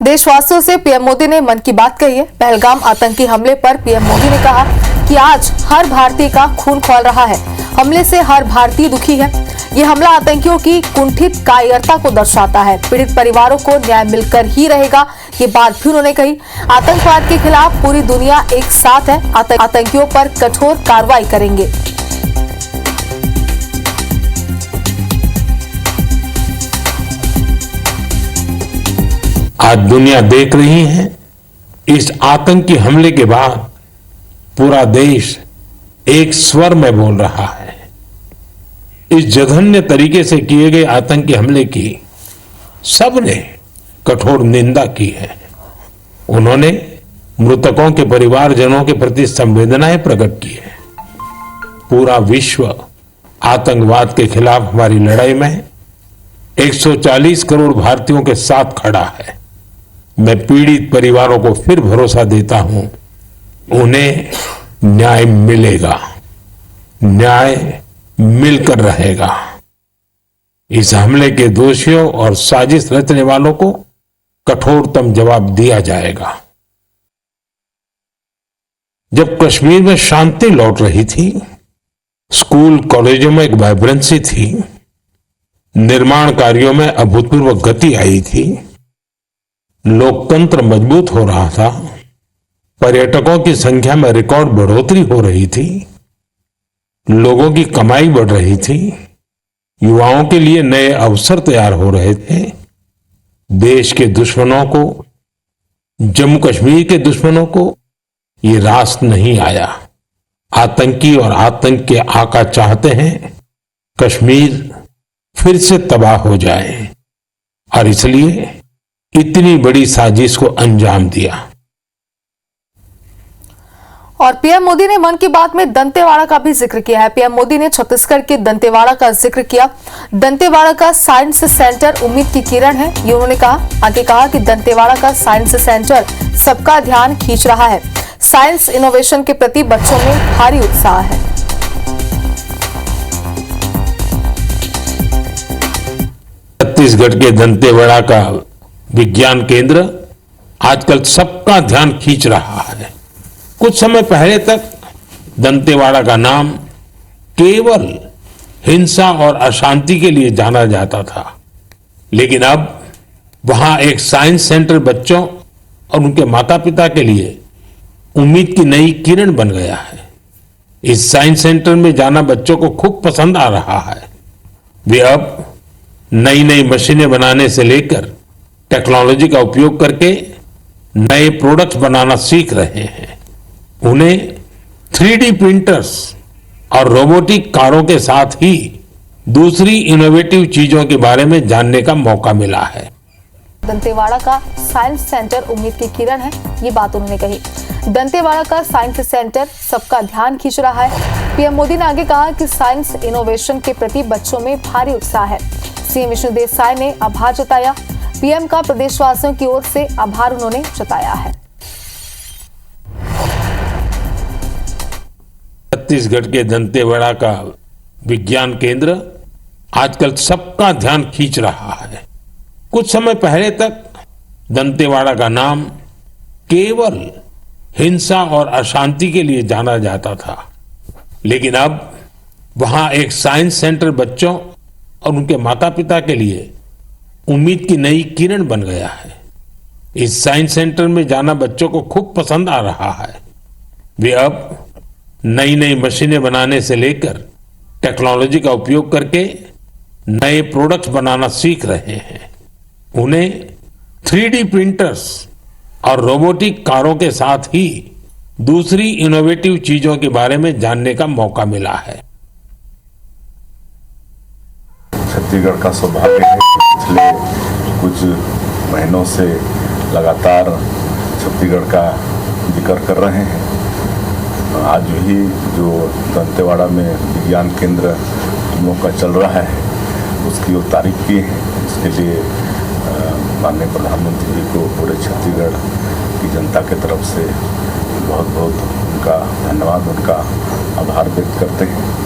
देशवासियों से पीएम मोदी ने मन की बात कही है। पहलगाम आतंकी हमले पर पीएम मोदी ने कहा कि आज हर भारतीय का खून खौल रहा है। हमले से हर भारतीय दुखी है। ये हमला आतंकियों की कुंठित कायरता को दर्शाता है। पीड़ित परिवारों को न्याय मिलकर ही रहेगा, ये बात भी उन्होंने कही। आतंकवाद के खिलाफ पूरी दुनिया एक साथ है। आतंकियों पर कठोर कार्रवाई करेंगे। आज दुनिया देख रही है, इस आतंकी हमले के बाद पूरा देश एक स्वर में बोल रहा है। इस जघन्य तरीके से किए गए आतंकी हमले की सबने कठोर निंदा की है। उन्होंने मृतकों के परिवारजनों के प्रति संवेदनाएं प्रकट की है। पूरा विश्व आतंकवाद के खिलाफ हमारी लड़ाई में 140 करोड़ भारतीयों के साथ खड़ा है। मैं पीड़ित परिवारों को फिर भरोसा देता हूं, उन्हें न्याय मिलेगा, न्याय मिलकर रहेगा। इस हमले के दोषियों और साजिश रचने वालों को कठोरतम जवाब दिया जाएगा। जब कश्मीर में शांति लौट रही थी, स्कूल कॉलेजों में एक वाइब्रेंसी थी, निर्माण कार्यों में अभूतपूर्व गति आई थी, लोकतंत्र मजबूत हो रहा था, पर्यटकों की संख्या में रिकॉर्ड बढ़ोतरी हो रही थी, लोगों की कमाई बढ़ रही थी, युवाओं के लिए नए अवसर तैयार हो रहे थे। देश के दुश्मनों को, जम्मू कश्मीर के दुश्मनों को ये रास नहीं आया। आतंकी और आतंक के आका चाहते हैं कश्मीर फिर से तबाह हो जाए, और इसलिए इतनी बड़ी साजिश को अंजाम दिया। और पीएम मोदी ने मन की बात में दंतेवाड़ा का भी जिक्र किया है। पीएम मोदी ने छत्तीसगढ़ के दंतेवाड़ा का जिक्र किया। दंतेवाड़ा का साइंस सेंटर उम्मीद की किरण है, ये उन्होंने कहा। आगे कहा कि दंतेवाड़ा का साइंस सेंटर सबका ध्यान खींच रहा है। साइंस इनोवेशन के प्रति बच्चों में भारी उत्साह है। छत्तीसगढ़ के दंतेवाड़ा का विज्ञान केंद्र आजकल सबका ध्यान खींच रहा है। कुछ समय पहले तक दंतेवाड़ा का नाम केवल हिंसा और अशांति के लिए जाना जाता था, लेकिन अब वहां एक साइंस सेंटर बच्चों और उनके माता पिता के लिए उम्मीद की नई किरण बन गया है। इस साइंस सेंटर में जाना बच्चों को खूब पसंद आ रहा है। वे अब नई नई मशीनें बनाने से लेकर टेक्नोलॉजी का उपयोग करके नए प्रोडक्ट्स बनाना सीख रहे हैं। उन्हें 3D प्रिंटर्स और रोबोटिक कारों के साथ ही दूसरी इनोवेटिव चीजों के बारे में जानने का मौका मिला है। दंतेवाड़ा का साइंस सेंटर उम्मीद की किरण है, ये बात उन्होंने कही। दंतेवाड़ा का साइंस सेंटर सबका ध्यान खींच रहा है। पीएम मोदी ने आगे कहा कि साइंस इनोवेशन के प्रति बच्चों में भारी उत्साह है। सीएम विष्णुदेव साय ने आभार जताया। पीएम का प्रदेशवासियों की ओर से आभार उन्होंने जताया है। छत्तीसगढ़ के दंतेवाड़ा का विज्ञान केंद्र आजकल सबका ध्यान खींच रहा है। कुछ समय पहले तक दंतेवाड़ा का नाम केवल हिंसा और अशांति के लिए जाना जाता था, लेकिन अब वहां एक साइंस सेंटर बच्चों और उनके माता पिता के लिए उम्मीद की नई किरण बन गया है। इस साइंस सेंटर में जाना बच्चों को खूब पसंद आ रहा है। वे अब नई नई मशीनें बनाने से लेकर टेक्नोलॉजी का उपयोग करके नए प्रोडक्ट्स बनाना सीख रहे हैं। उन्हें 3D प्रिंटर्स और रोबोटिक कारों के साथ ही दूसरी इनोवेटिव चीजों के बारे में जानने का मौका मिला है। छत्तीसगढ़ का सौभाग्य है कि पिछले कुछ महीनों से लगातार छत्तीसगढ़ का जिक्र कर रहे हैं। आज भी जो दंतेवाड़ा में विज्ञान केंद्र हम लोग का चल रहा है, उसकी वो तारीफ की है। इसके लिए माननीय प्रधानमंत्री जी को पूरे छत्तीसगढ़ की जनता के तरफ से बहुत बहुत उनका धन्यवाद, उनका आभार व्यक्त करते हैं।